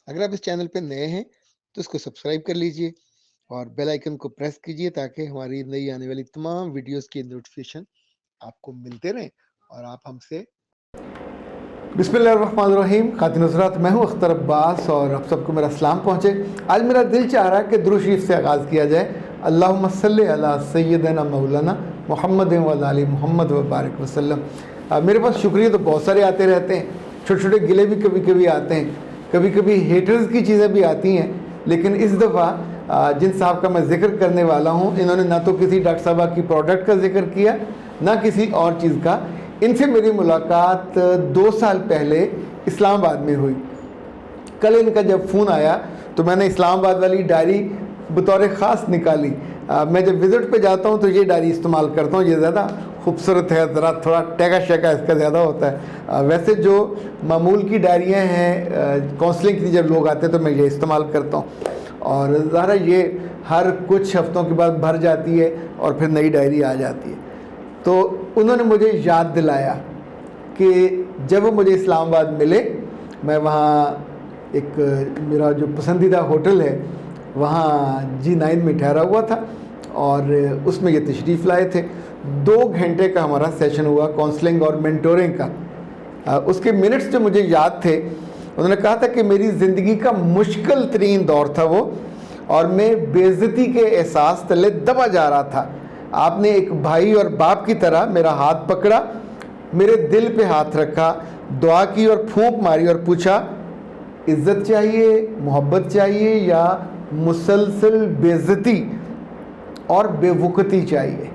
اگر آپ اس چینل پہ نئے ہیں تو اس کو سبسکرائب کر لیجئے اور بیل آئیکن کو پریس کیجئے تاکہ ہماری نئی آنے والی تمام ویڈیوز کی نوٹیفیکیشن آپ کو ملتے رہیں اور آپ ہم سے بسم اللہ الرحمن الرحیم. خاتون حضرات، میں ہوں اختر عباس اور آپ سب کو میرا سلام پہنچے. آج میرا دل چاہ رہا ہے کہ درود شریف سے آغاز کیا جائے. اللہم صلی علی سیدنا مولانا محمد و علی محمد و بارک وسلم. میرے پاس شکریہ تو بہت سارے آتے رہتے ہیں، چھوٹے چھوٹے گلے بھی کبھی کبھی آتے ہیں، کبھی کبھی ہیٹرز کی چیزیں بھی آتی ہیں. لیکن اس دفعہ جن صاحب کا میں ذکر کرنے والا ہوں، انہوں نے نہ تو کسی ڈاکٹر صاحبہ کی پروڈکٹ کا ذکر کیا نہ کسی اور چیز کا. ان سے میری ملاقات 2 سال پہلے اسلام آباد میں ہوئی. کل ان کا جب فون آیا تو میں نے اسلام آباد والی ڈائری بطور خاص نکالی. میں جب وزٹ پہ جاتا ہوں تو یہ ڈائری استعمال کرتا ہوں، یہ زیادہ خوبصورت ہے، ذرا تھوڑا ٹیگا شیگا اس کا زیادہ ہوتا ہے. ویسے جو معمول کی ڈائریاں ہیں کونسلنگ کی جب لوگ آتے ہیں تو میں یہ استعمال کرتا ہوں. اور ظاہر یہ ہر کچھ ہفتوں کے بعد بھر جاتی ہے اور پھر نئی ڈائری آ جاتی ہے. تو انہوں نے مجھے یاد دلایا کہ جب وہ مجھے اسلام آباد ملے، میں وہاں ایک میرا جو پسندیدہ ہوٹل ہے وہاں G9 میں ٹھہرا ہوا تھا اور اس میں یہ تشریف لائے تھے. 2 گھنٹے کا ہمارا سیشن ہوا کونسلنگ اور مینٹورنگ کا. اس کے منٹس جو مجھے یاد تھے، انہوں نے کہا تھا کہ میری زندگی کا مشکل ترین دور تھا وہ، اور میں بے عزتی کے احساس تلے دبا جا رہا تھا. آپ نے ایک بھائی اور باپ کی طرح میرا ہاتھ پکڑا، میرے دل پہ ہاتھ رکھا، دعا کی اور پھونک ماری اور پوچھا عزت چاہیے، محبت چاہیے یا مسلسل بے عزتی اور بے وقتی چاہیے؟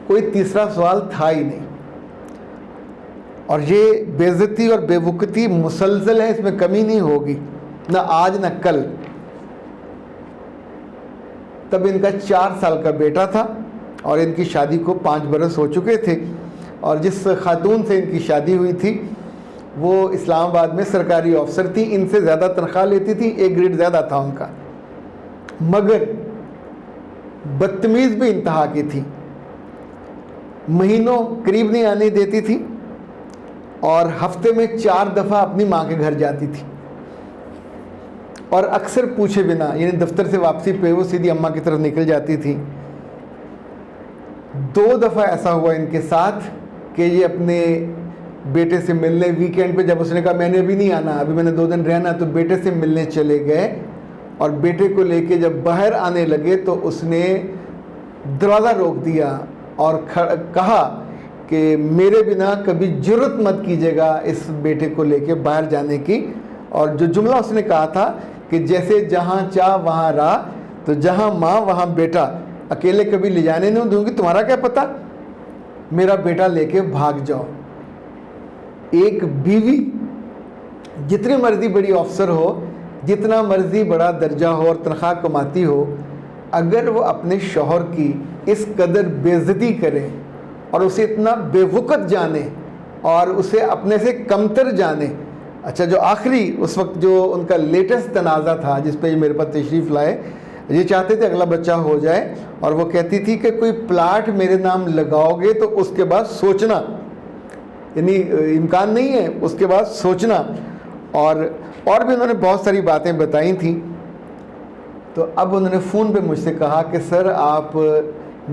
کوئی تیسرا سوال تھا ہی نہیں. اور یہ بے عزتی اور بے وقتی مسلسل ہے، اس میں کمی نہیں ہوگی، نہ آج نہ کل. تب ان کا 4 سال کا بیٹا تھا اور ان کی شادی کو 5 برس ہو چکے تھے. اور جس خاتون سے ان کی شادی ہوئی تھی وہ اسلام آباد میں سرکاری افسر تھی، ان سے زیادہ تنخواہ لیتی تھی، 1 گریڈ زیادہ تھا ان کا، مگر بدتمیز بھی انتہا کی تھی. مہینوں قریب نہیں آنے دیتی تھی اور ہفتے میں 4 دفعہ اپنی ماں کے گھر جاتی تھی اور اکثر پوچھے بنا، یعنی دفتر سے واپسی پہ وہ سیدھی اماں کی طرف نکل جاتی تھی. 2 دفعہ ایسا ہوا ان کے ساتھ کہ یہ اپنے بیٹے سے ملنے ویکینڈ پہ، جب اس نے کہا میں نے ابھی نہیں آنا، ابھی میں نے 2 دن رہنا، تو بیٹے سے ملنے چلے گئے. اور بیٹے کو لے کے جب باہر آنے لگے تو اس نے دروازہ روک دیا اور کہا کہ میرے بنا کبھی جرت مت کیجیے گا اس بیٹے کو لے کے باہر جانے کی. اور جو جملہ اس نے کہا تھا کہ جیسے جہاں چاہ وہاں راہ، تو جہاں ماں وہاں بیٹا، اکیلے کبھی لے جانے نہیں دوں گی، تمہارا کیا پتہ، میرا بیٹا لے کے بھاگ جاؤ. ایک بیوی جتنی مرضی بڑی افسر ہو، جتنا مرضی بڑا درجہ ہو اور تنخواہ کماتی ہو، اگر وہ اپنے شوہر کی اس قدر بے عزتی کرے اور اسے اتنا بے وقت جانے اور اسے اپنے سے کمتر جانے. اچھا، جو آخری اس وقت جو ان کا لیٹسٹ تنازع تھا جس پہ یہ میرے پاس تشریف لائے، یہ چاہتے تھے اگلا بچہ ہو جائے، اور وہ کہتی تھی کہ کوئی پلاٹ میرے نام لگاؤ گے تو اس کے بعد سوچنا، یعنی امکان نہیں ہے، اس کے بعد سوچنا. اور بھی انہوں نے بہت ساری باتیں بتائی تھیں. تو اب انہوں نے فون پہ مجھ سے کہا کہ سر آپ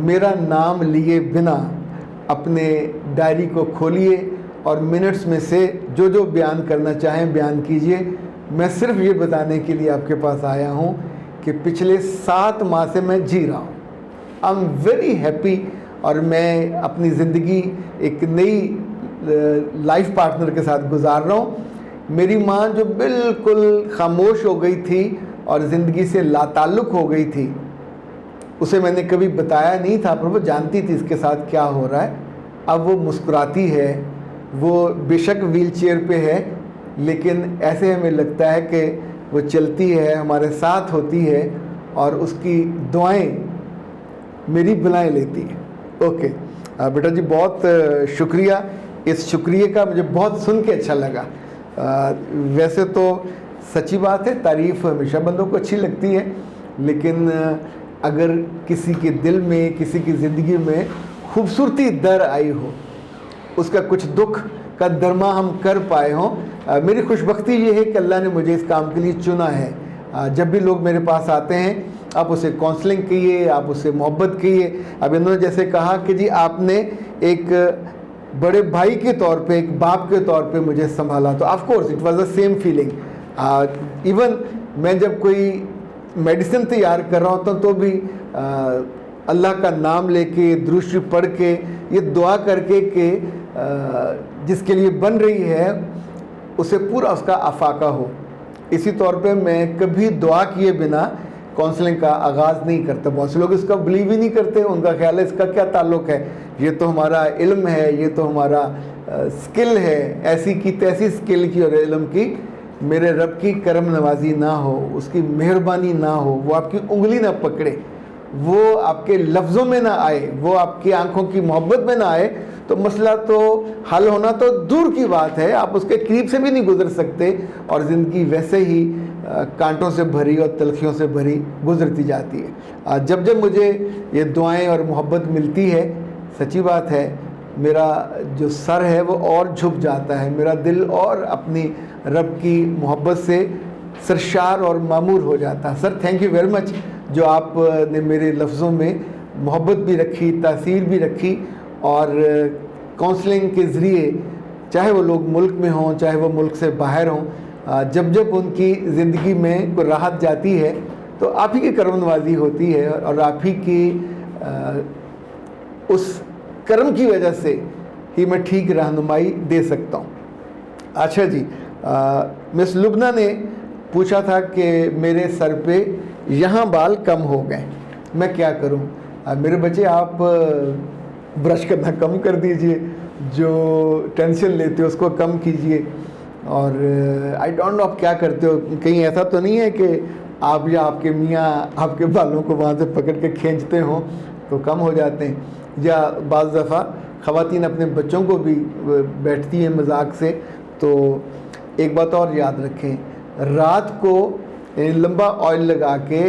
میرا نام لیے بنا اپنے ڈائری کو کھولیے اور منٹس میں سے جو جو بیان کرنا چاہیں بیان کیجئے. میں صرف یہ بتانے کے لیے آپ کے پاس آیا ہوں کہ پچھلے 7 ماہ سے میں جی رہا ہوں. آئی ایم ویری ہیپی، اور میں اپنی زندگی ایک نئی لائف پارٹنر کے ساتھ گزار رہا ہوں. میری ماں جو بالکل خاموش ہو گئی تھی اور زندگی سے لا تعلق ہو گئی تھی، اسے میں نے کبھی بتایا نہیں تھا، پر وہ جانتی تھی اس کے ساتھ کیا ہو رہا ہے. اب وہ مسکراتی ہے، وہ بے شک ویل چیئر پہ ہے، لیکن ایسے ہمیں لگتا ہے کہ وہ چلتی ہے، ہمارے ساتھ ہوتی ہے اور اس کی دعائیں میری بلائیں لیتی ہیں. اوکے بیٹا جی، بہت شکریہ. اس شکریہ کا مجھے بہت سن کے اچھا لگا. ویسے تو سچی بات ہے، تعریف ہمیشہ بندوں کو اچھی لگتی ہے، لیکن اگر کسی کے دل میں، کسی کی زندگی میں خوبصورتی در آئی ہو، اس کا کچھ دکھ کا درما ہم کر پائے ہوں، میری خوش بختی یہ ہے کہ اللہ نے مجھے اس کام کے لیے چنا ہے. جب بھی لوگ میرے پاس آتے ہیں آپ اسے کونسلنگ کیے, آپ اسے محبت کیے. اب انہوں نے جیسے کہا کہ جی آپ نے ایک بڑے بھائی کے طور پہ, ایک باپ کے طور پہ مجھے سنبھالا, تو of course it was the same feeling. Even میں جب کوئی میڈیسن تیار کر رہا ہوتا ہوں تو بھی اللہ کا نام لے کے, درود شریف پڑھ کے, یہ دعا کر کے کہ جس کے لیے بن رہی ہے اسے پورا اس کا افاقہ ہو. اسی طور پہ میں کبھی دعا کیے بنا کونسلنگ کا آغاز نہیں کرتا. بہت سے لوگ اس کا بلیو ہی نہیں کرتے, ان کا خیال ہے اس کا کیا تعلق ہے, یہ تو ہمارا علم ہے, یہ تو ہمارا سکل ہے. ایسی کی تیسی سکل کی اور علم کی میرے رب کی کرم نوازی نہ ہو, اس کی مہربانی نہ ہو, وہ آپ کی انگلی نہ پکڑے, وہ آپ کے لفظوں میں نہ آئے, وہ آپ کی آنکھوں کی محبت میں نہ آئے, تو مسئلہ تو حل ہونا تو دور کی بات ہے, آپ اس کے قریب سے بھی نہیں گزر سکتے, اور زندگی ویسے ہی کانٹوں سے بھری اور تلخیوں سے بھری گزرتی جاتی ہے. جب جب مجھے یہ دعائیں اور محبت ملتی ہے, سچی بات ہے میرا جو سر ہے وہ اور جھک جاتا ہے, میرا دل اور اپنی رب کی محبت سے سرشار اور معمور ہو جاتا ہے. Sir thank you very much, جو آپ نے میرے لفظوں میں محبت بھی رکھی, تاثیر بھی رکھی, اور کونسلنگ کے ذریعے چاہے وہ لوگ ملک میں ہوں چاہے وہ ملک سے باہر ہوں, جب جب ان کی زندگی میں کوئی راحت جاتی ہے تو آپ ہی کی کرم نوازی ہوتی ہے, اور آپ ہی کی اس کرم کی وجہ سے ہی میں ٹھیک رہنمائی دے سکتا ہوں. اچھا جی, مس لبنہ نے پوچھا تھا کہ میرے سر پہ یہاں بال کم ہو گئے, میں کیا کروں؟ میرے بچے آپ برش کرنا کم کر دیجئے, جو ٹینشن لیتے ہو اس کو کم کیجئے, اور آئی ڈونٹ نو آپ کیا کرتے ہو, کہیں ایسا تو نہیں ہے کہ آپ یا آپ کے میاں آپ کے بالوں کو وہاں سے پکڑ کے کھینچتے ہوں تو کم ہو جاتے ہیں, یا بعض دفعہ خواتین اپنے بچوں کو بھی بیٹھتی ہیں مذاق سے. تو ایک بات اور یاد رکھیں, رات کو لمبا آئل لگا کے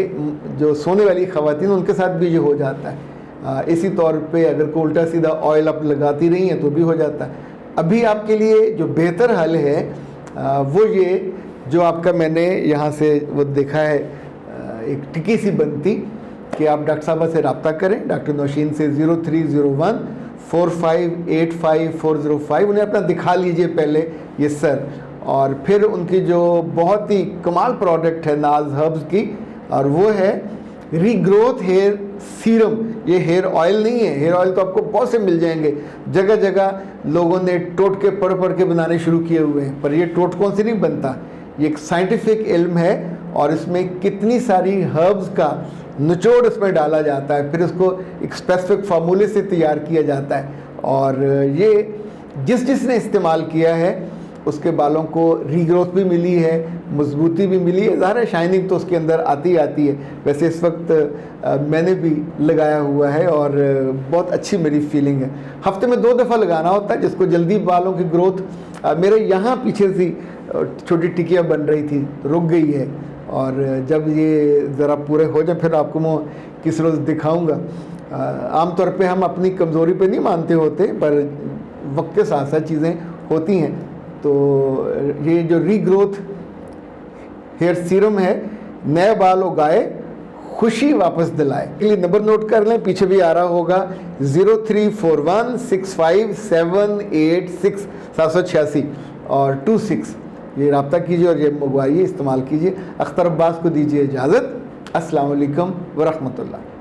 جو سونے والی خواتین ان کے ساتھ بھی یہ ہو جاتا ہے. اسی طور پہ اگر کوئی الٹا سیدھا آئل آپ لگاتی رہی ہیں تو بھی ہو جاتا ہے. ابھی آپ کے لیے جو بہتر حل ہے وہ یہ, جو آپ کا میں نے یہاں سے وہ دیکھا ہے ایک ٹکی سی بنتی, کہ آپ ڈاکٹر صاحبہ سے رابطہ کریں, ڈاکٹر نوشین سے 0301 4585405, انہیں اپنا دکھا لیجئے پہلے یہ سر, اور پھر ان کی جو بہت ہی کمال پروڈکٹ ہے ناز ہربز کی, اور وہ ہے ری گروتھ ہیئر سیرم. یہ ہیئر آئل نہیں ہے, ہیئر آئل تو آپ کو بہت سے مل جائیں گے, جگہ جگہ لوگوں نے ٹوٹکے پڑھ پڑھ کے بنانے شروع کیے ہوئے ہیں, پر یہ ٹوٹکوں سے نہیں بنتا, یہ ایک سائنٹیفک علم ہے, اور اس میں کتنی ساری ہربز کا نچوڑ اس میں ڈالا جاتا ہے, پھر اس کو ایک اسپیسیفک فارمولے سے تیار کیا جاتا ہے, اور یہ جس نے استعمال کیا ہے اس کے بالوں کو ری گروتھ بھی ملی ہے, مضبوطی بھی ملی ہے. ظاہر ہے شائننگ تو اس کے اندر آتی ہے. ویسے اس وقت میں نے بھی لگایا ہوا ہے اور بہت اچھی میری فیلنگ ہے. ہفتے میں 2 دفعہ لگانا ہوتا ہے, جس کو جلدی بالوں کی گروتھ, میرے یہاں پیچھے سی چھوٹی ٹکیاں بن رہی تھی, رک گئی ہے, اور جب یہ ذرا پورے ہو جائیں پھر آپ کو میں کس روز دکھاؤں گا. عام طور پہ ہم اپنی کمزوری پہ نہیں مانتے ہوتے, پر وقت کے ساتھ ساتھ چیزیں ہوتی ہیں. تو یہ جو ری گروتھ ہیئر سیرم ہے, نئے بال اگائے, خوشی واپس دلائے. کے لیے نمبر نوٹ کر لیں, پیچھے بھی آ رہا ہوگا 034165786786 اور 26. یہ رابطہ کیجئے اور یہ منگوائیے, استعمال کیجئے. اختر عباس کو دیجئے اجازت. السلام علیکم ورحمۃ اللہ.